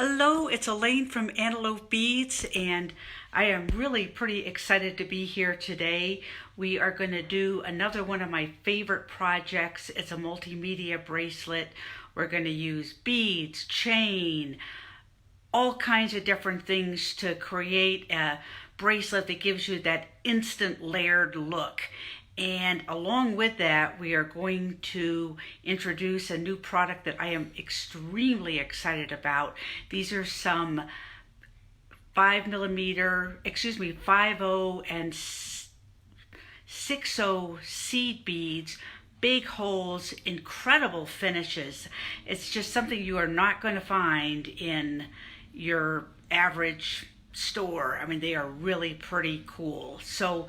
Hello, it's Elaine from Antelope Beads, and I am really pretty excited to be here today. We are going to do another one of my favorite projects. It's a multimedia bracelet. We're going to use beads, chain, all kinds of different things to create a bracelet that gives you that instant layered look. And along with that, we are going to introduce a new product that I am extremely excited about. These are some 5 and 6/0 seed beads, big holes, incredible finishes. It's just something you are not going to find in your average store. I mean, they are really pretty cool. So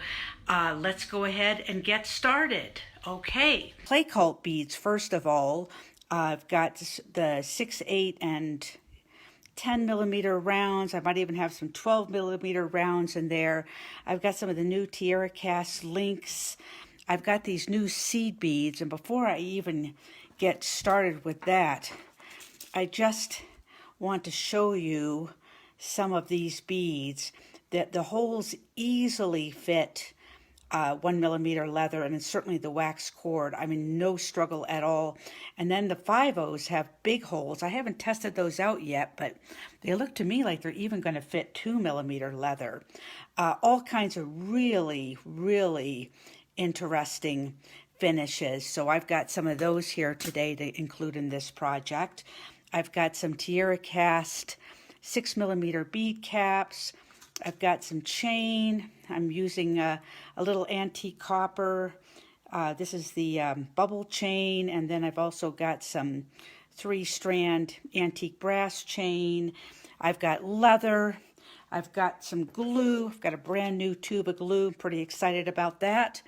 let's go ahead and get started. Okay. Clay cult beads, first of all. I've got the 6, 8, and 10 millimeter rounds. I might even have some 12 millimeter rounds in there. I've got some of the new Tierra cast links. I've got these new seed beads, and before I even get started with that, I just want to show you some of these beads that the holes easily fit 1 millimeter leather, and it's certainly the wax cord. I mean, no struggle at all. And then the 5/0s have big holes. I haven't tested those out yet, but they look to me like they're even going to fit 2 millimeter leather. All kinds of really, really interesting finishes. So I've got some of those here today to include in this project. I've got some Tierra cast 6 millimeter bead caps. I've got some chain. I'm using a little antique copper. This is the bubble chain, and then I've also got some 3-strand antique brass chain. I've got leather. I've got some glue. I've got a brand new tube of glue. I'm pretty excited about that.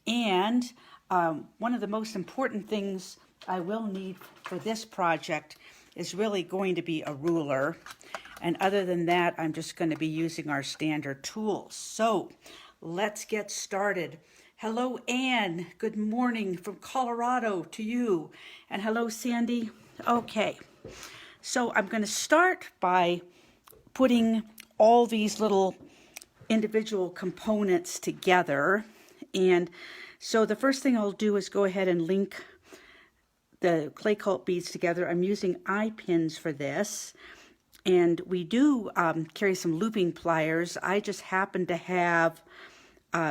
And one of the most important things I will need for this project is really going to be a ruler. And other than that, I'm just going to be using our standard tools. So let's get started. Hello, Anne. Good morning from Colorado to you. And hello, Sandy. Okay. So I'm going to start by putting all these little individual components together. And so the first thing I'll do is go ahead and link the clay cult beads together. I'm using eye pins for this, and we do carry some looping pliers. I just happen to have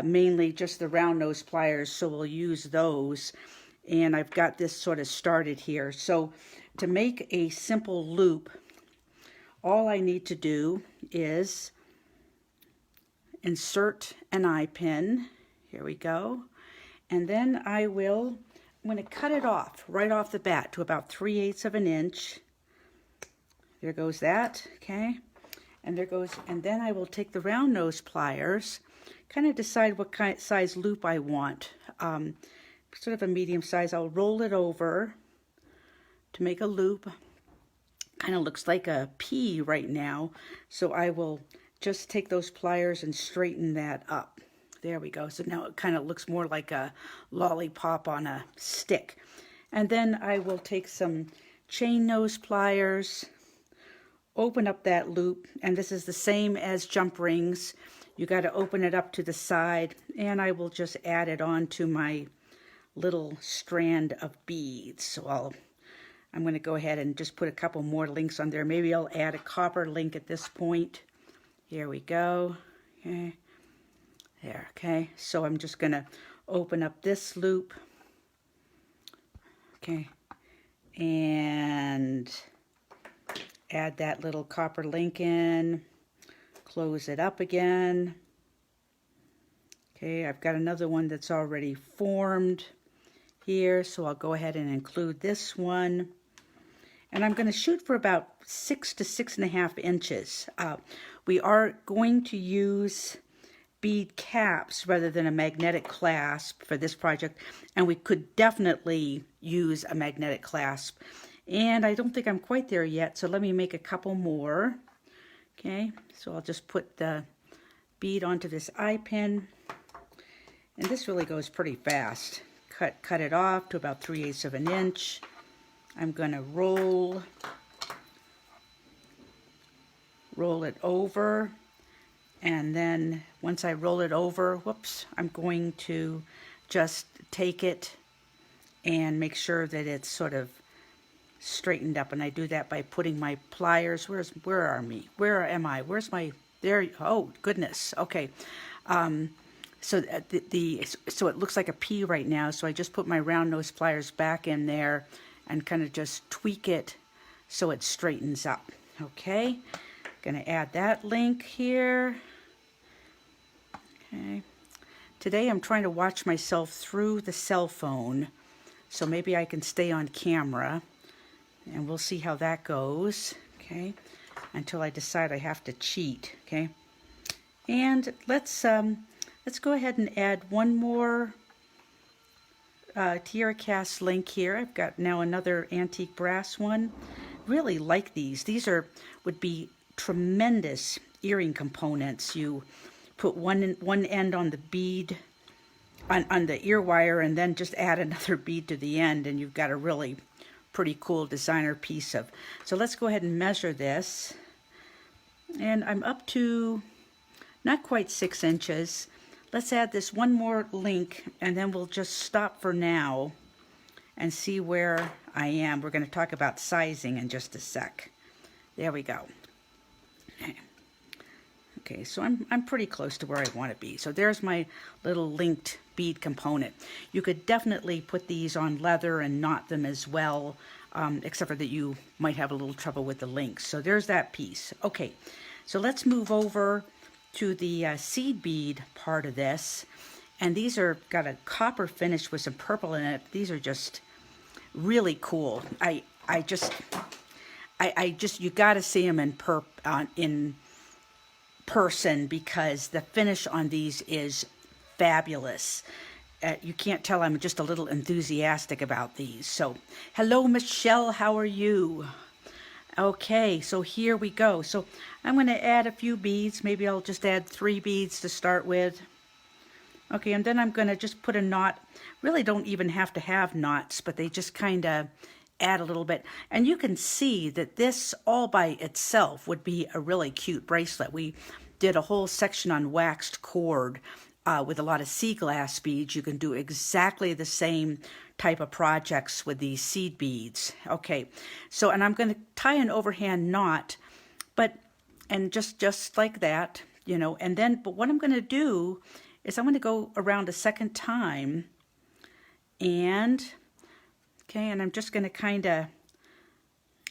mainly just the round nose pliers, so we'll use those. And I've got this sort of started here. So to make a simple loop, all I need to do is insert an eye pin. Here we go. And then I'm going to cut it off right off the bat to about 3/8 of an inch. There goes that, okay? And there goes, and then I will take the round nose pliers, kind of decide what kind size loop I want. Sort of a medium size. I'll roll it over to make a loop. Kind of looks like a pea right now. So I will just take those pliers and straighten that up. There we go. So now it kind of looks more like a lollipop on a stick. And then I will take some chain nose pliers, open up that loop, and this is the same as jump rings. You got to open it up to the side, and I will just add it on to my little strand of beads. So I'm going to go ahead and just put a couple more links on there. Maybe I'll add a copper link at this point. Here we go. Okay. There, okay, so I'm just going to open up this loop, okay, and add that little copper link in, close it up again. Okay, I've got another one that's already formed here, so I'll go ahead and include this one. And I'm going to shoot for about 6 to 6.5 inches. We are going to use bead caps rather than a magnetic clasp for this project, and we could definitely use a magnetic clasp, and I don't think I'm quite there yet, so let me make a couple more. Okay, so I'll just put the bead onto this eye pin, and this really goes pretty fast. Cut it off to about 3/8 of an inch. I'm going to roll roll it over, and then once I roll it over, whoops, I'm going to just take it and make sure that it's sort of straightened up, and I do that by putting my pliers, where am I, where's my, there, oh goodness, okay. So so it looks like a P right now, so I just put my round nose pliers back in there and kind of just tweak it so it straightens up. Okay, gonna add that link here. Okay, today I'm trying to watch myself through the cell phone, so maybe I can stay on camera, and we'll see how that goes. Okay, until I decide I have to cheat. Okay, and let's go ahead and add one more Tiara cast link here. I've got now another antique brass one. Really like these. These would be tremendous earring components. You put one end on the bead, on the ear wire, and then just add another bead to the end, and you've got a really pretty cool designer piece of. So let's go ahead and measure this. And I'm up to not quite 6 inches. Let's add this one more link, and then we'll just stop for now and see where I am. We're going to talk about sizing in just a sec. There we go. Okay, so I'm pretty close to where I want to be. So there's my little linked bead component. You could definitely put these on leather and knot them as well, except for that you might have a little trouble with the links. So there's that piece. Okay, so let's move over to the seed bead part of this, and these are got a copper finish with some purple in it. These are just really cool. I just you got to see them in person, because the finish on these is fabulous. You can't tell I'm just a little enthusiastic about these. So hello Michelle, how are you? Okay, so here we go. So I'm going to add a few beads. Maybe I'll just add 3 beads to start with. Okay, and then I'm going to just put a knot. Really don't even have to have knots, but they just kind of add a little bit. And you can see that this all by itself would be a really cute bracelet. We did a whole section on waxed cord with a lot of sea glass beads. You can do exactly the same type of projects with these seed beads. Okay, so, and I'm going to tie an overhand knot, and just like that, you know, and then, but what I'm going to do is I'm going to go around a second time, and okay, and I'm just going to kind of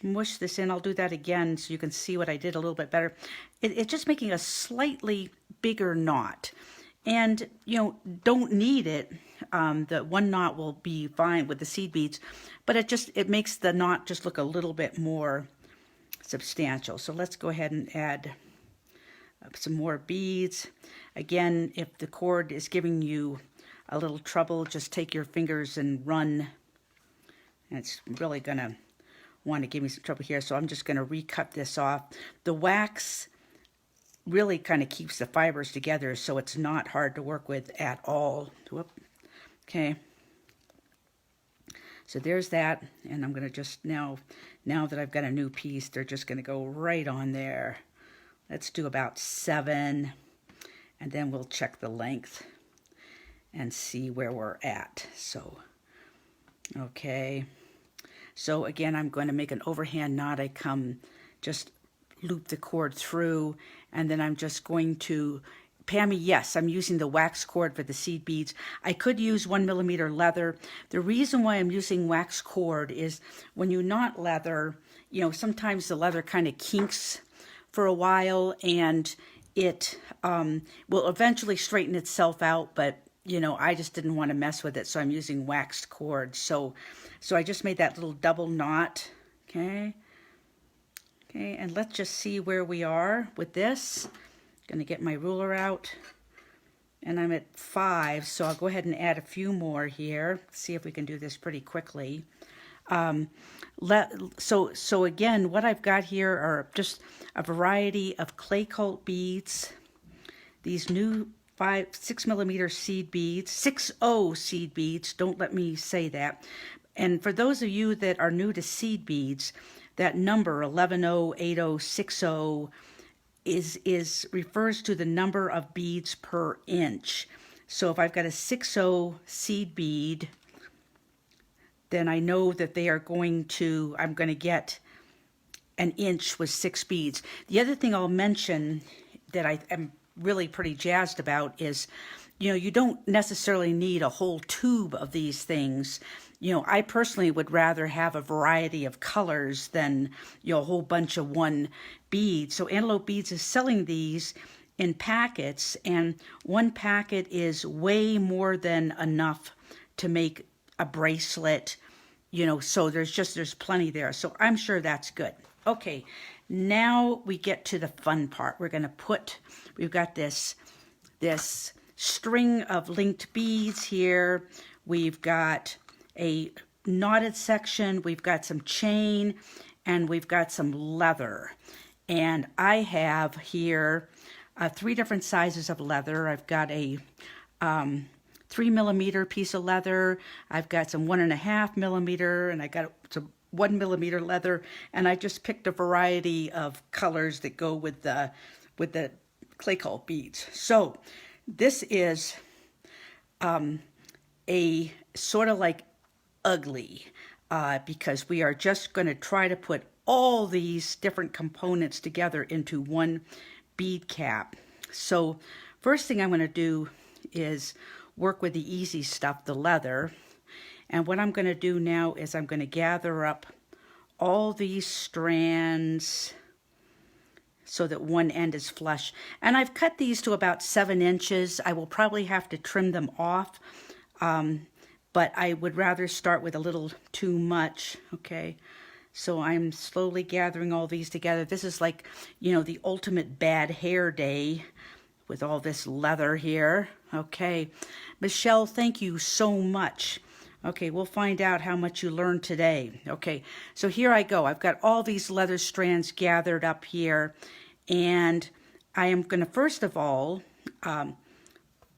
mush this in. I'll do that again so you can see what I did a little bit better. It's just making a slightly bigger knot, and you know, don't need it. The one knot will be fine with the seed beads, but it makes the knot just look a little bit more substantial. So let's go ahead and add some more beads. Again, if the cord is giving you a little trouble, just take your fingers and run. And it's really gonna want to give me some trouble here, so I'm just gonna recut this off. The wax really kind of keeps the fibers together, so it's not hard to work with at all. Whoop. Okay, so there's that, and I'm going to just now that I've got a new piece, they're just going to go right on there. Let's do about 7, and then we'll check the length and see where we're at. So, okay, so again, I'm going to make an overhand knot. I just loop the cord through, and then I'm just going to, Pammy, yes, I'm using the wax cord for the seed beads. I could use 1mm leather. The reason why I'm using wax cord is when you knot leather, you know, sometimes the leather kind of kinks for a while, and it will eventually straighten itself out, but you know, I just didn't want to mess with it, so I'm using waxed cord. So I just made that little double knot. Okay, and let's just see where we are with this. Going to get my ruler out, and I'm at 5, so I'll go ahead and add a few more here. See if we can do this pretty quickly. So again, what I've got here are just a variety of clay cult beads. These new 6mm seed beads, 6.0 seed beads. Don't let me say that. And for those of you that are new to seed beads, that number 11.0, 8.0, 6.0. is refers to the number of beads per inch. So if I've got a 6/0 seed bead, then I know that I'm going to get an inch with 6 beads. The other thing I'll mention that I am really pretty jazzed about is, you don't necessarily need a whole tube of these things. I personally would rather have a variety of colors than, a whole bunch of one bead. So Antelope Beads is selling these in packets, and one packet is way more than enough to make a bracelet, so there's plenty there. So I'm sure that's good. Okay, now we get to the fun part. We've got this string of linked beads here. We've got a knotted section, we've got some chain, and we've got some leather. And I have here 3 different sizes of leather. I've got a 3mm piece of leather, I've got some 1.5mm, and I got some 1mm leather, and I just picked a variety of colors that go with the clay cult beads. So this is a sort of like ugly, because we are just going to try to put all these different components together into one bead cap. So first thing I'm going to do is work with the easy stuff, the leather. And what I'm going to do now is I'm going to gather up all these strands so that one end is flush. And I've cut these to about 7 inches. I will probably have to trim them off, but I would rather start with a little too much. Okay, so I'm slowly gathering all these together. This is like, the ultimate bad hair day with all this leather here. Okay, Michelle, thank you so much. Okay, we'll find out how much you learned today. Okay, so here I go. I've got all these leather strands gathered up here, and I am going to first of all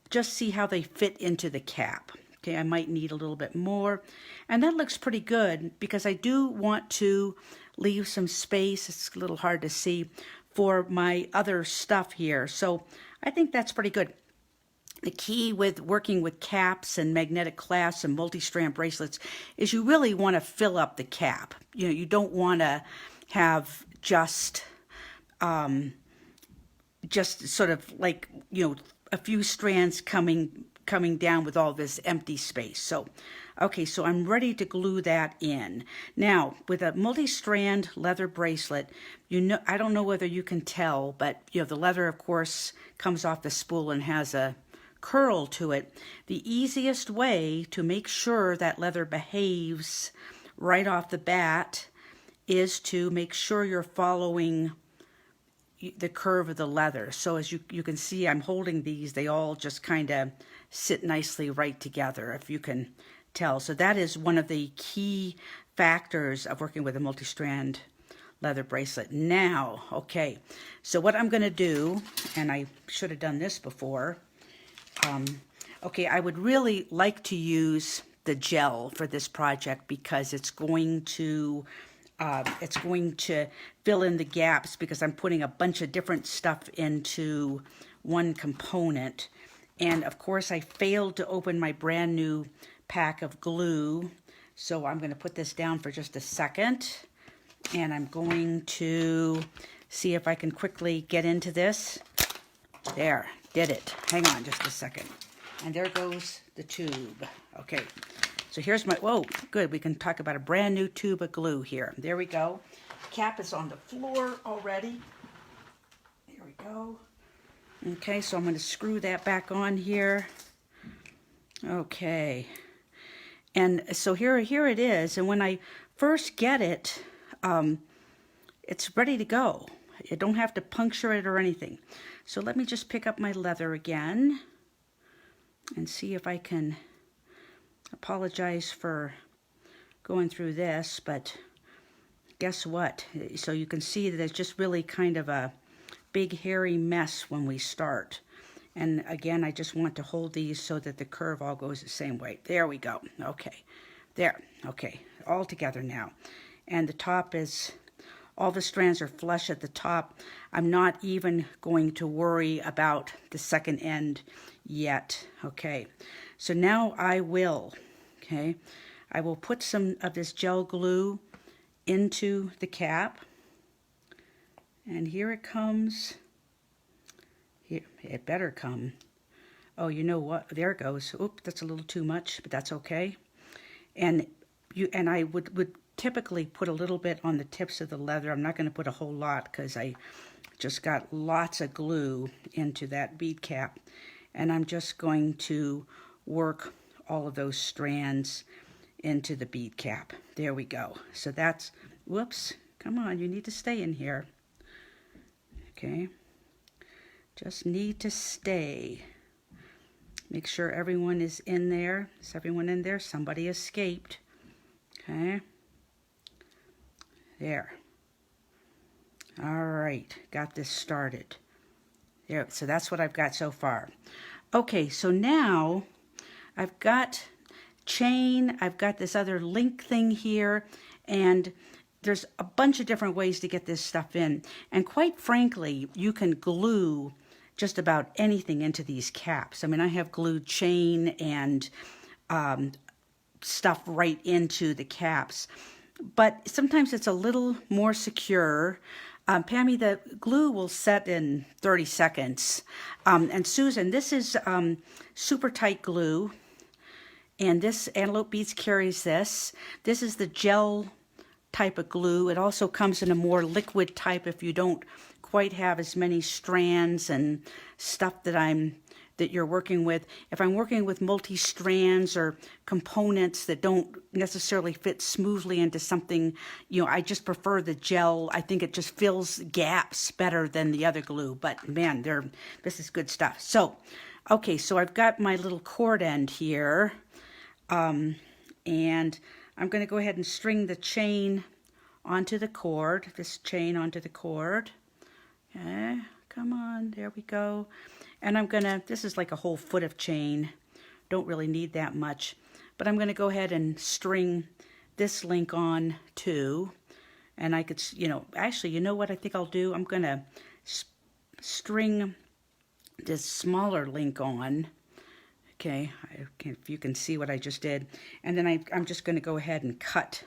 just see how they fit into the cap. Okay, I might need a little bit more, and that looks pretty good because I do want to leave some space. It's a little hard to see for my other stuff here, so I think that's pretty good. The key with working with caps and magnetic clasps and multi-strand bracelets is you really want to fill up the cap. You don't want to have just sort of like, a few strands coming down with all this empty space. So, okay, so I'm ready to glue that in. Now, with a multi-strand leather bracelet, I don't know whether you can tell, but the leather, of course, comes off the spool and has a curl to it. The easiest way to make sure that leather behaves right off the bat is to make sure you're following the curve of the leather. So as you can see, I'm holding these. They all just kind of sit nicely right together, if you can tell. So that is one of the key factors of working with a multi-strand leather bracelet. Now, okay, so what I'm going to do, and I should have done this before, okay, I would really like to use the gel for this project because it's going to fill in the gaps because I'm putting a bunch of different stuff into one component. And of course I failed to open my brand new pack of glue, so I'm going to put this down for just a second, and I'm going to see if I can quickly get into this. There, did it. Hang on just a second. And there goes the tube. Okay, so here's my, whoa, good. We can talk about a brand new tube of glue here. There we go. Cap is on the floor already. There we go. Okay, so I'm going to screw that back on here. Okay. And so here it is. And when I first get it, it's ready to go. You don't have to puncture it or anything. So let me just pick up my leather again and see if I can, apologize for going through this, but guess what? So you can see that it's just really kind of a big hairy mess when we start. And again, I just want to hold these so that the curve all goes the same way. There we go. Okay. There. Okay. All together now. And the top is All the strands are flush at the top. I'm not even going to worry about the second end yet. Okay, so now I will put some of this gel glue into the cap, and here it comes. Here, it better come. Oh, you know what? There it goes. Oop, that's a little too much, but that's okay. And I would typically put a little bit on the tips of the leather. I'm not going to put a whole lot because I just got lots of glue into that bead cap. And I'm just going to work all of those strands into the bead cap. There we go. So that's, whoops, come on, you need to stay in here. Okay, just need to stay. Make sure everyone is in there. Is everyone in there? Somebody escaped. Okay, there. All right, got this started. There, so that's what I've got so far. Okay, so now I've got chain, I've got this other link thing here, and there's a bunch of different ways to get this stuff in. And quite frankly, you can glue just about anything into these caps. I mean, I have glued chain and stuff right into the caps, but sometimes it's a little more secure. Pammy, the glue will set in 30 seconds. And Susan, this is super tight glue. And this Antelope Beads carries this. This is the gel type of glue. It also comes in a more liquid type if you don't quite have as many strands and stuff that you're working with. If I'm working with multi-strands or components that don't necessarily fit smoothly into something, I just prefer the gel. I think it just fills gaps better than the other glue. But man, this is good stuff. So, okay, so I've got my little cord end here. And I'm going to go ahead and string the chain onto the cord, this chain onto the cord. Okay, come on, there we go. And this is like a whole foot of chain. Don't really need that much. But I'm going to go ahead and string this link on too. And I could, actually, you know what I think I'll do? I'm going to string this smaller link on. Okay, if you can see what I just did. And then I'm just going to go ahead and cut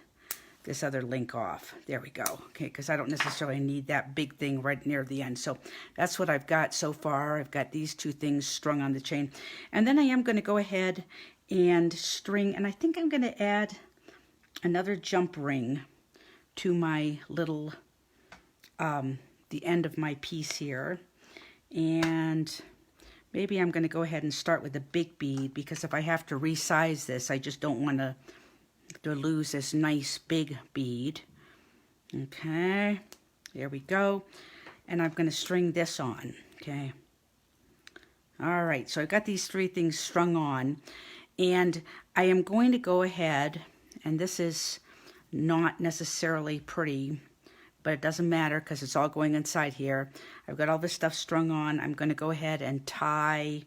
this other link off. There we go. Okay, because I don't necessarily need that big thing right near the end. So that's what I've got so far. I've got these two things strung on the chain. And then I am going to go ahead and string, and I think I'm going to add another jump ring to my little, the end of my piece here. And maybe I'm going to go ahead and start with a big bead, because if I have to resize this, I just don't want to lose this nice big bead. Okay, there we go. And I'm going to string this on. Okay. All right, so I've got these three things strung on, and I am going to go ahead, and this is not necessarily pretty, but it doesn't matter because it's all going inside here. I've got all this stuff strung on. I'm going to go ahead and tie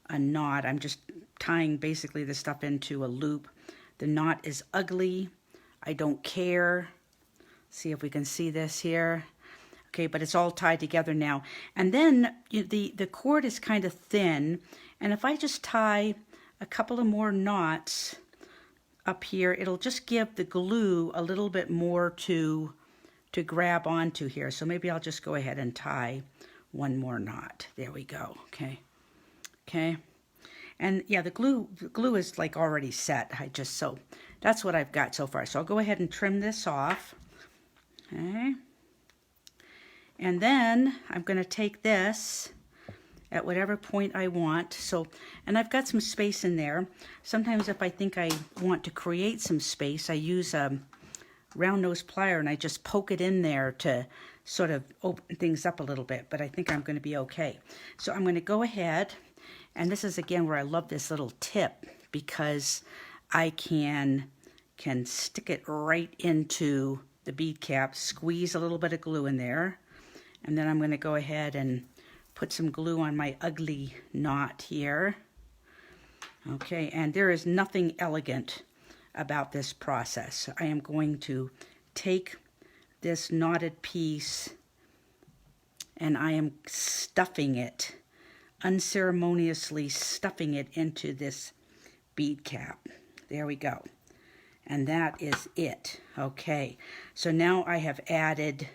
a knot. I'm just tying basically the stuff into a loop. The knot is ugly. I don't care. See if we can see this here. Okay, but it's all tied together now. And then the cord is kind of thin, and if I just tie a couple of more knots up here, it'll just give the glue a little bit more to grab onto here. So maybe I'll just go ahead and tie one more knot. There we go. Okay. Okay. And yeah, the glue is like already set. So that's what I've got so far. So I'll go ahead and trim this off. Okay. And then I'm going to take this at whatever point I want. So, and I've got some space in there. Sometimes if I think I want to create some space, I use a round nose plier and I just poke it in there to sort of open things up a little bit. But I think I'm going to be okay. So I'm going to go ahead. And this is again where I love this little tip, because I can stick it right into the bead cap, squeeze a little bit of glue in there, and then I'm going to go ahead and put some glue on my ugly knot here. Okay, and there is nothing elegant about this process. I am going to take this knotted piece and I am stuffing it, unceremoniously stuffing it into this bead cap. There we go. And that is it. Okay, so now I have added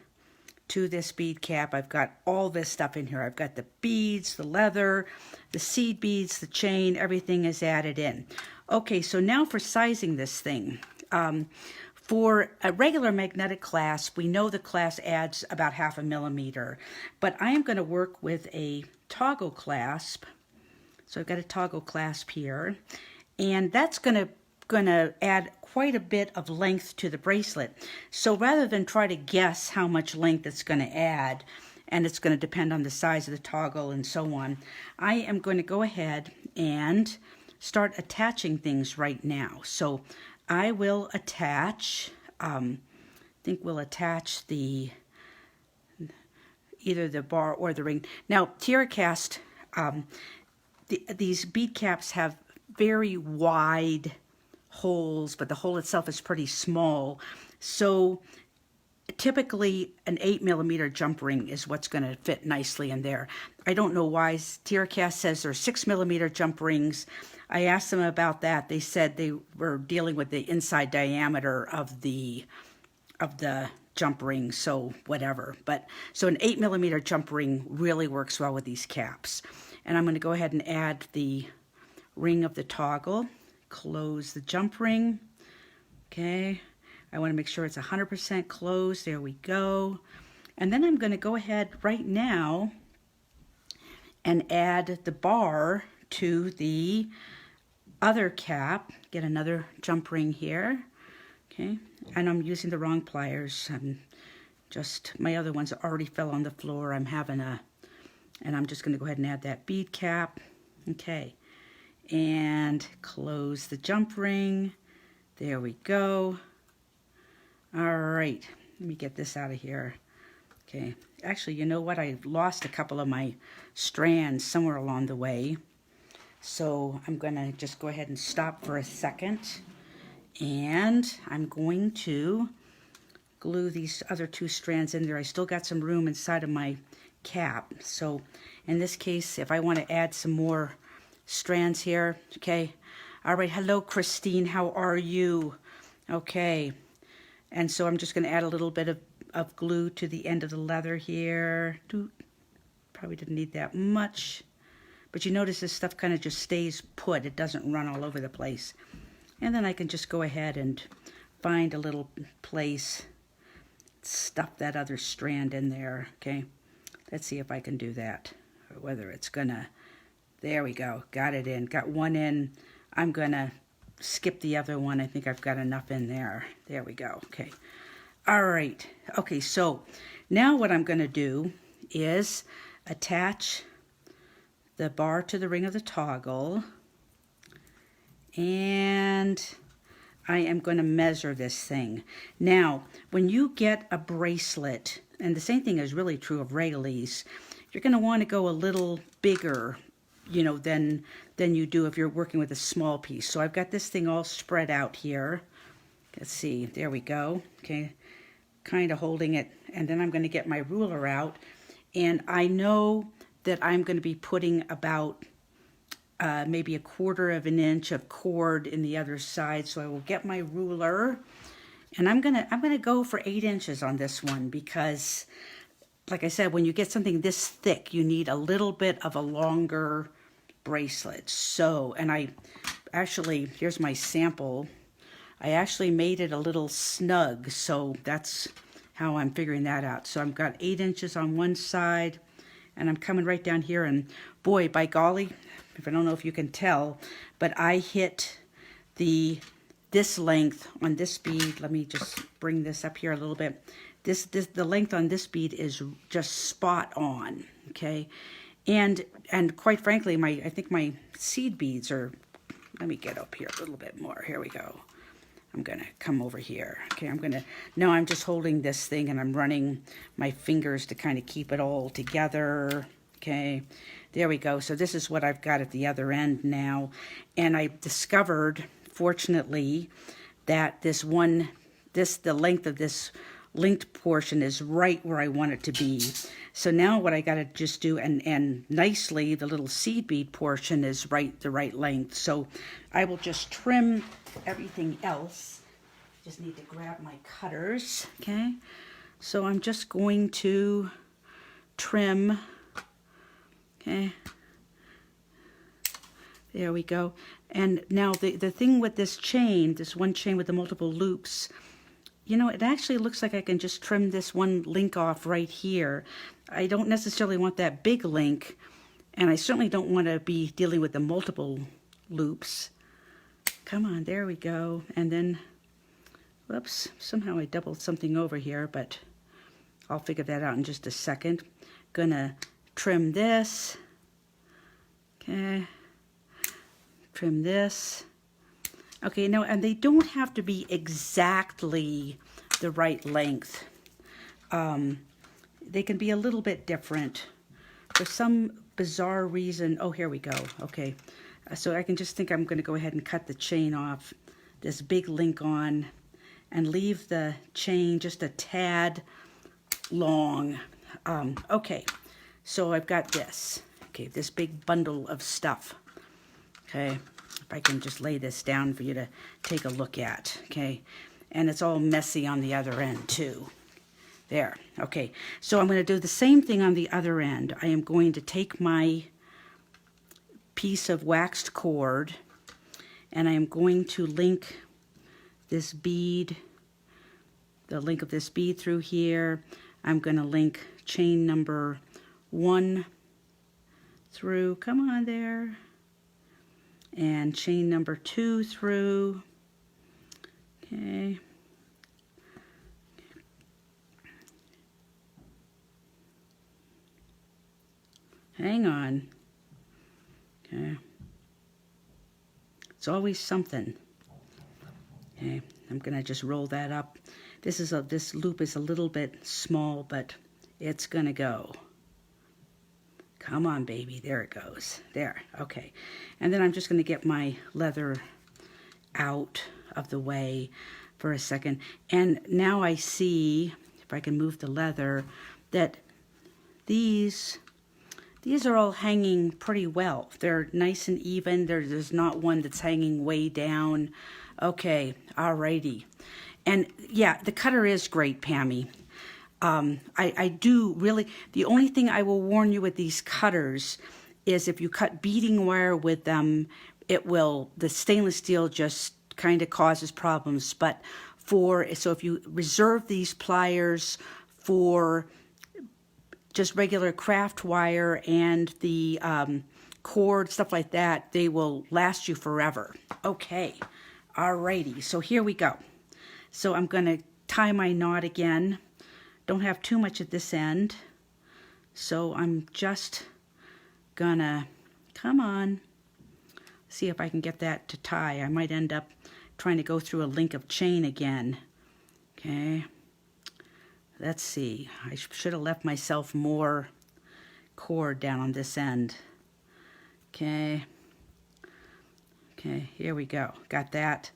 to this bead cap, I've got all this stuff in here. I've got the beads, the leather, the seed beads, the chain, everything is added in. Okay, so now for sizing this thing. For a regular magnetic clasp, we know the clasp adds about 1/2 millimeter, but I am going to work with a toggle clasp. So I've got a toggle clasp here, and that's going to add quite a bit of length to the bracelet. So rather than try to guess how much length it's going to add, and it's going to depend on the size of the toggle and so on, I am going to go ahead and start attaching things right now. So I will attach, I think we'll attach either the bar or the ring. Now, TierraCast, these bead caps have very wide holes, but the hole itself is pretty small. So typically an 8 millimeter jump ring is what's going to fit nicely in there. I don't know why TierraCast says there's 6 millimeter jump rings. I asked them about that. They said they were dealing with the inside diameter of the jump ring, so whatever. But so an 8 millimeter jump ring really works well with these caps. And I'm going to go ahead and add the ring of the toggle, close the jump ring. Okay, I want to make sure it's 100% closed. There we go. And then I'm going to go ahead right now and add the bar to the other cap. Get another jump ring here. Okay, and I'm using the wrong pliers. My other ones already fell on the floor. And I'm just going to go ahead and add that bead cap. Okay, and close the jump ring. There we go. All right, let me get this out of here. Okay, actually, you know what? I lost a couple of my strands somewhere along the way. So I'm going to just go ahead and stop for a second. And I'm going to glue these other 2 strands in there. I still got some room inside of my cap. So in this case, if I want to add some more strands here, okay. All right, hello Christine, how are you? Okay, and so I'm just going to add a little bit of glue to the end of the leather here. Probably didn't need that much, but you notice this stuff kind of just stays put. It doesn't run all over the place. And then I can just go ahead and find a little place, stuff that other strand in there. Okay, let's see if I can do that, or whether it's gonna. There we go, got it in, got one in. I'm gonna skip the other one. I think I've got enough in there. There we go, okay. All right, okay, so now what I'm gonna do is attach the bar to the ring of the toggle, and I am gonna measure this thing. Now, when you get a bracelet, and the same thing is really true of regalies, you're gonna wanna go a little bigger, you know, than you do if you're working with a small piece. So I've got this thing all spread out here. Let's see, there we go. Okay, kind of holding it, and then I'm going to get my ruler out, and I know that I'm going to be putting about maybe 1/4 inch of cord in the other side. So I will get my ruler, and I'm gonna go for 8 inches on this one, because like I said, when you get something this thick, you need a little bit of a longer bracelet. So, and I actually, here's my sample. I actually made it a little snug, so that's how I'm figuring that out. So I've got 8 inches on one side, and I'm coming right down here, and boy, by golly, if I don't know if you can tell, but I hit this length on this bead. Let me just bring this up here a little bit. The length on this bead is just spot on, okay? And quite frankly, I think my seed beads are, let me get up here a little bit more. Here we go. I'm gonna come over here. Okay, now I'm just holding this thing and I'm running my fingers to kind of keep it all together. Okay, there we go. So this is what I've got at the other end now. And I discovered, fortunately, that the length of this linked portion is right where I want it to be. So now what I got to just do, and nicely, the little seed bead portion is the right length. So I will just trim everything else. Just need to grab my cutters, okay? So I'm just going to trim, okay? There we go. And now the thing with this chain, this one chain with the multiple loops, you know, it actually looks like I can just trim this one link off right here. I don't necessarily want that big link, and I certainly don't want to be dealing with the multiple loops. Come on, there we go. And then, whoops, somehow I doubled something over here, but I'll figure that out in just a second. Gonna trim this, okay, trim this. Okay, now, and they don't have to be exactly the right length. They can be a little bit different. For some bizarre reason, oh, here we go, okay. So I can just think I'm gonna go ahead and cut the chain off, this big link on, and leave the chain just a tad long. Okay, so I've got this, okay, this big bundle of stuff, okay. If I can just lay this down for you to take a look at, okay? And it's all messy on the other end too. There, okay. So I'm going to do the same thing on the other end. I am going to take my piece of waxed cord and I am going to link this bead, the link of this bead through here. I'm going to link chain number 1 through, come on there, and chain number 2 through, okay. Hang on, okay. It's always something. Okay, I'm gonna just roll that up. This loop is a little bit small, but it's gonna go. Come on, baby. There it goes. There. Okay. And then I'm just going to get my leather out of the way for a second. And now I see, if I can move the leather, that these are all hanging pretty well. They're nice and even. There's not one that's hanging way down. Okay. Alrighty. And yeah, the cutter is great, Pammy. I do really, the only thing I will warn you with these cutters is if you cut beading wire with them, the stainless steel just kind of causes problems. But so if you reserve these pliers for just regular craft wire and the cord, stuff like that, they will last you forever. Okay, alrighty, so here we go. So I'm gonna tie my knot again. Don't have too much at this end, so I'm just gonna, come on, see if I can get that to tie. I might end up trying to go through a link of chain again. Okay, let's see. I should have left myself more cord down on this end. Okay, here we go. Got that.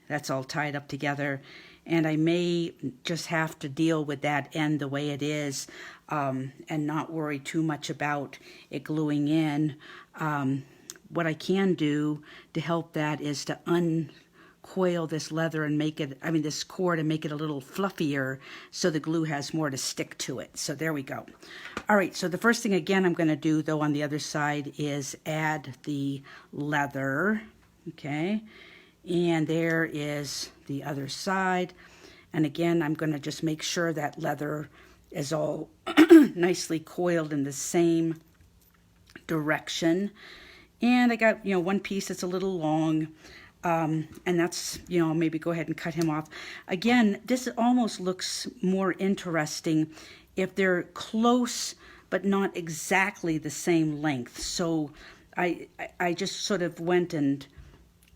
That's all tied up together. And I may just have to deal with that end the way it is and not worry too much about it gluing in. What I can do to help that is to uncoil this leather and this cord and make it a little fluffier so the glue has more to stick to it. So there we go. All right, so the first thing again I'm going to do though on the other side is add the leather, okay? And there is the other side. And again, I'm going to just make sure that leather is all nicely coiled in the same direction. And I got, one piece that's a little long. And that's, maybe go ahead and cut him off. Again, this almost looks more interesting if they're close, but not exactly the same length. So I just sort of went and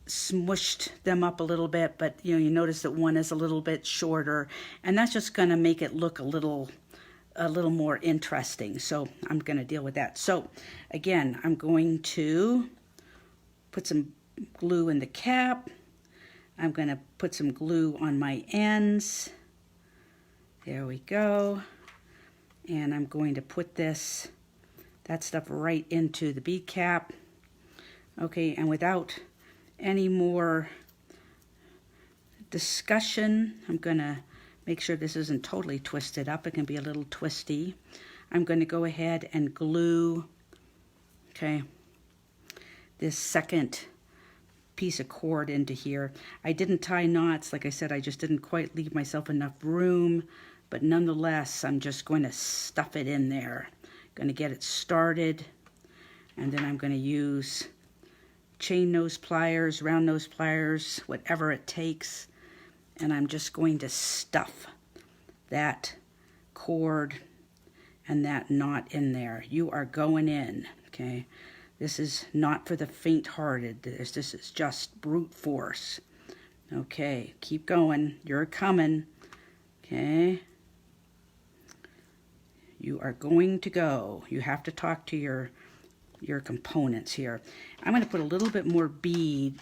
smushed them up a little bit, but you notice that one is a little bit shorter, and that's just going to make it look a little more interesting. So I'm going to deal with that. So again, I'm going to put some glue in the cap. I'm going to put some glue on my ends. There we go. And I'm going to put that stuff right into the bead cap. Okay, and without any more discussion, I'm going to make sure this isn't totally twisted up. It can be a little twisty. I'm going to go ahead and glue, okay, this second piece of cord into here. I didn't tie knots. Like I said, I just didn't quite leave myself enough room, but nonetheless, I'm just going to stuff it in there. Going to get it started, and then I'm going to use chain nose pliers, round nose pliers, whatever it takes, and I'm just going to stuff that cord and that knot in there. You are going in, okay? This is not for the faint-hearted. This is just brute force. Okay, keep going. You're coming. Okay. You are going to go. You have to talk to your components here. I'm going to put a little bit more bead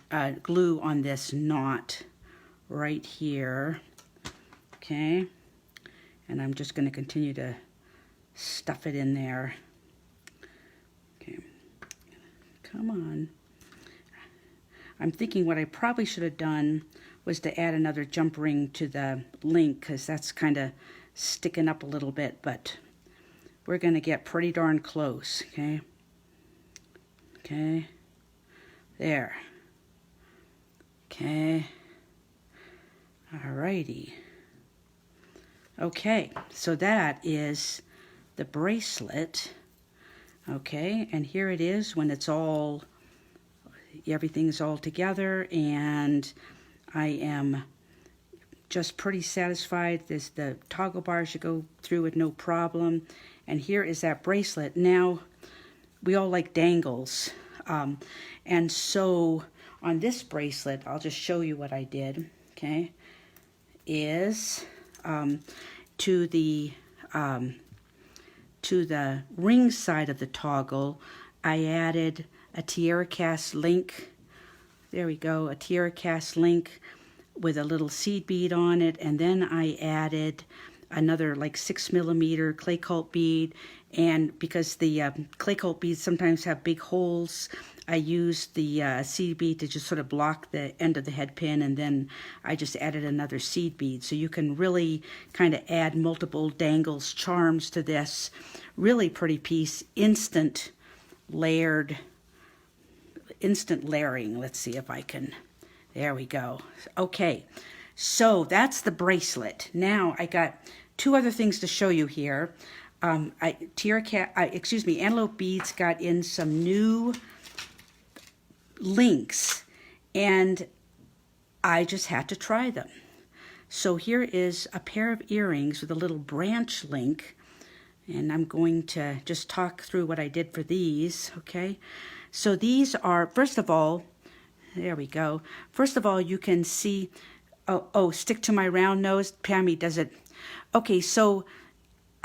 glue on this knot right here. Okay. And I'm just going to continue to stuff it in there. Okay. Come on. I'm thinking what I probably should have done was to add another jump ring to the link, because that's kind of sticking up a little bit, but we're going to get pretty darn close, okay? Okay. There. Okay. Alrighty. Okay, so that is the bracelet. Okay, and here it is when it's all, everything's all together, and I am just pretty satisfied. The toggle bar should go through with no problem. And here is that bracelet. Now, we all like dangles. And so on this bracelet, I'll just show you what I did, okay, is to the ring side of the toggle, I added a tiara cast link. There we go, a tiara cast link with a little seed bead on it, and then I added another like 6mm clay cult bead, and because the clay cult beads sometimes have big holes, I used the seed bead to just sort of block the end of the head pin, and then I just added another seed bead. So you can really kind of add multiple dangles, charms to this. Really pretty piece, instant layering. Let's see if I can, there we go. Okay, so that's the bracelet. Now I got two other things to show you here. Antelope Beads got in some new links, and I just had to try them. So here is a pair of earrings with a little branch link, and I'm going to just talk through what I did for these, okay? So these are, first of all, there we go. First of all, you can see, stick to my round nose. Pammy, does it? Okay, so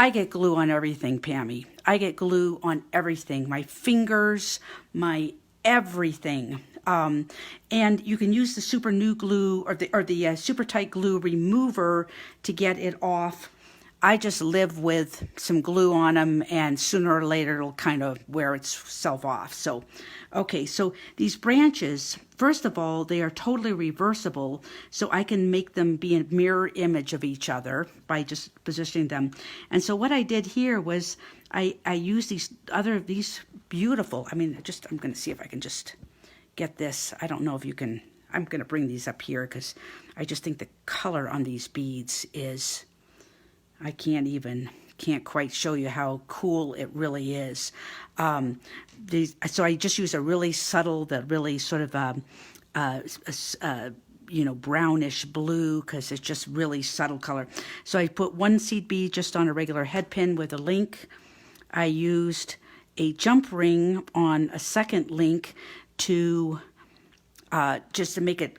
I get glue on everything, Pammy. I get glue on everything. My fingers, my everything. And you can use the super new glue or the super tight glue remover to get it off. I just live with some glue on them, and sooner or later it'll kind of wear itself off. So, okay, so these branches, first of all, they are totally reversible, so I can make them be a mirror image of each other by just positioning them. And so what I did here was I used these beautiful, I'm going to see if I can just get this. I don't know if you can, I'm going to bring these up here because I just think the color on these beads is, I can't quite show you how cool it really is. So I just use a really subtle, really sort of brownish blue, because it's just really subtle color. So I put one seed bead just on a regular head pin with a link. I used a jump ring on a second link to just to make it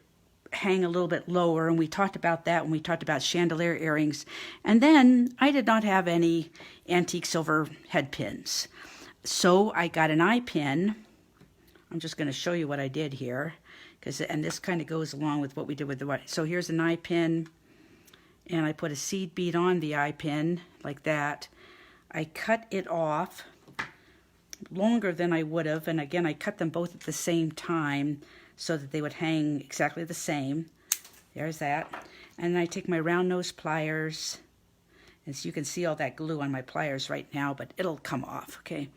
hang a little bit lower, and we talked about that when we talked about chandelier earrings. And then I did not have any antique silver head pins, so I got an eye pin. I'm just going to show you what I did here, and this kind of goes along with what we did with the white. So here's an eye pin, and I put a seed bead on the eye pin like that. I cut it off longer than I would have, and again I cut them both at the same time so that they would hang exactly the same. There's that. And then I take my round nose pliers, and so you can see all that glue on my pliers right now, but it'll come off, okay?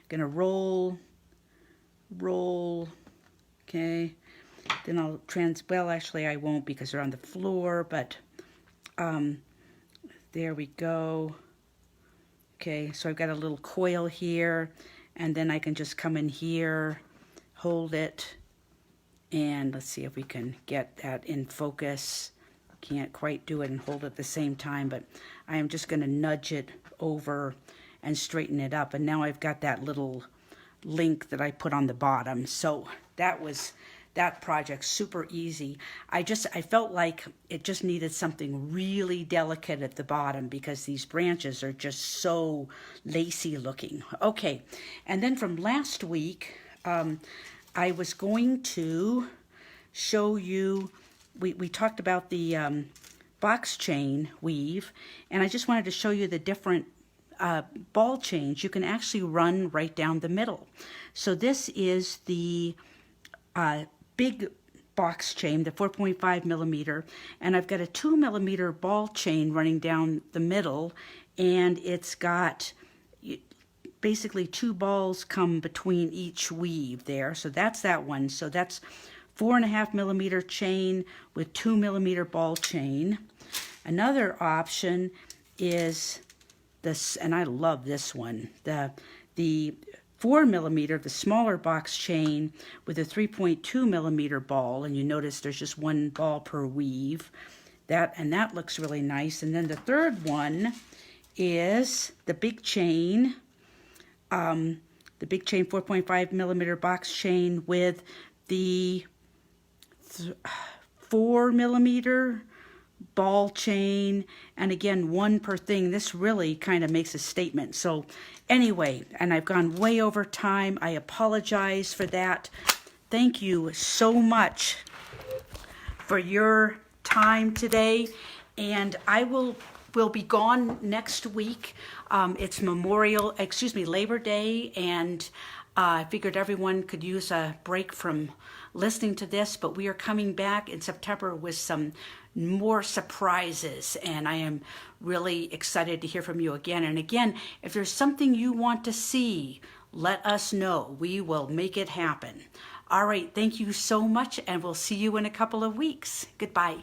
Gonna roll, okay? Then I'll well, actually I won't because they're on the floor, but there we go. Okay, so I've got a little coil here, and then I can just come in here, hold it, and let's see if we can get that in focus. Can't quite do it and hold it at the same time, but I am just going to nudge it over and straighten it up. And now I've got that little link that I put on the bottom. So that was that project, super easy. I felt like it just needed something really delicate at the bottom because these branches are just so lacy looking. Okay, and then from last week, I was going to show you, we talked about the box chain weave, and I just wanted to show you the different ball chains you can actually run right down the middle. So this is the big box chain, the 4.5 millimeter, and I've got a 2 millimeter ball chain running down the middle, and it's got basically 2 balls come between each weave there. So that's that one. So that's 4.5 millimeter chain with 2 millimeter ball chain. Another option is this, and I love this one, the 4 millimeter, the smaller box chain with a 3.2 millimeter ball, and you notice there's just 1 ball per weave. That looks really nice. And then the third one is the big chain, 4.5 millimeter box chain with the 4 millimeter ball chain, and again 1 per thing. This really kind of makes a statement. So anyway, and I've gone way over time. I apologize for that. Thank you so much for your time today, and I will be gone next week. It's Labor Day, and I figured everyone could use a break from listening to this, but we are coming back in September with some more surprises, and I am really excited to hear from you again. And again, if there's something you want to see, let us know. We will make it happen. All right, thank you so much, and we'll see you in a couple of weeks. Goodbye.